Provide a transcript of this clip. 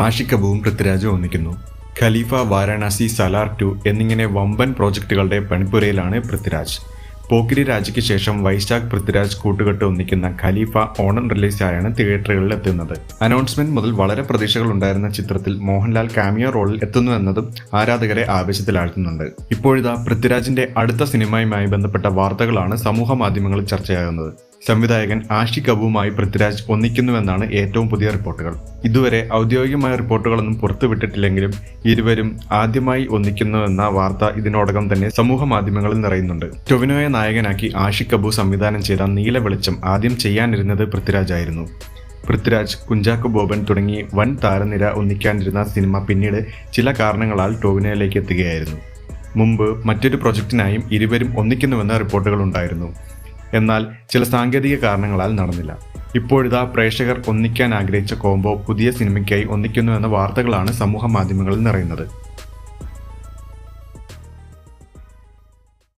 ആഷിഖ് കപൂറും പൃഥ്വിരാജും ഒന്നിക്കുന്നു. ഖലീഫ, വാരാണസി, സലാർ 2 എന്നിങ്ങനെ വമ്പൻ പ്രോജക്റ്റുകളുടെ പണിപ്പുരയിലാണ് പൃഥ്വിരാജ്. പോക്കിരി രാജയ്ക്ക് ശേഷം വൈശാഖ് പൃഥ്വിരാജ് കൂട്ടുകെട്ട് ഒന്നിക്കുന്ന ഖലീഫ ഓണം റിലീസായാണ് തിയേറ്ററുകളിൽ എത്തുന്നത്. അനൗൺസ്മെന്റ് മുതൽ വളരെ പ്രതീക്ഷകൾ ഉണ്ടായിരുന്ന ചിത്രത്തിൽ മോഹൻലാൽ കാമിയോ റോളിൽ എത്തുന്നു എന്നതും ആരാധകരെ ആവേശത്തിലാഴ്ത്തുന്നുണ്ട്. ഇപ്പോഴിതാ പൃഥ്വിരാജിന്റെ അടുത്ത സിനിമയുമായി ബന്ധപ്പെട്ട വാർത്തകളാണ് സമൂഹ മാധ്യമങ്ങളിൽ ചർച്ചയാകുന്നത്. സംവിധായകൻ ആഷിഖ് കപൂറുമായി പൃഥ്വിരാജ് ഒന്നിക്കുന്നുവെന്നാണ് ഏറ്റവും പുതിയ റിപ്പോർട്ടുകൾ. ഇതുവരെ ഔദ്യോഗികമായ റിപ്പോർട്ടുകളൊന്നും പുറത്തുവിട്ടിട്ടില്ലെങ്കിലും ഇരുവരും ആദ്യമായി ഒന്നിക്കുന്നുവെന്ന വാർത്ത ഇതിനോടകം തന്നെ സമൂഹ മാധ്യമങ്ങളിൽ നിറയുന്നുണ്ട്. ടൊവിനോയെ നായകനാക്കി ആഷിഖ് കപൂർ സംവിധാനം ചെയ്ത നീല വെളിച്ചം ആദ്യം ചെയ്യാനിരുന്നത് പൃഥ്വിരാജായിരുന്നു. പൃഥ്വിരാജ്, കുഞ്ചാക്കോ ബോബൻ തുടങ്ങി വൻ താരനിര ഒന്നിക്കാനിരുന്ന സിനിമ പിന്നീട് ചില കാരണങ്ങളാൽ ടൊവിനോയിലേക്ക് എത്തുകയായിരുന്നു. മുമ്പ് മറ്റൊരു പ്രൊജക്ടിനായും ഇരുവരും ഒന്നിക്കുന്നുവെന്ന റിപ്പോർട്ടുകൾ ഉണ്ടായിരുന്നു. എന്നാൽ ചില സാങ്കേതിക കാരണങ്ങളാൽ നടന്നില്ല. ഇപ്പോഴിതാ പ്രേക്ഷകർ ഒന്നിക്കാൻ ആഗ്രഹിച്ച കോംബോ പുതിയ സിനിമയ്ക്കായി ഒന്നിക്കുന്നുവെന്ന വാർത്തകളാണ് സമൂഹ മാധ്യമങ്ങളിൽ നിറയുന്നത്.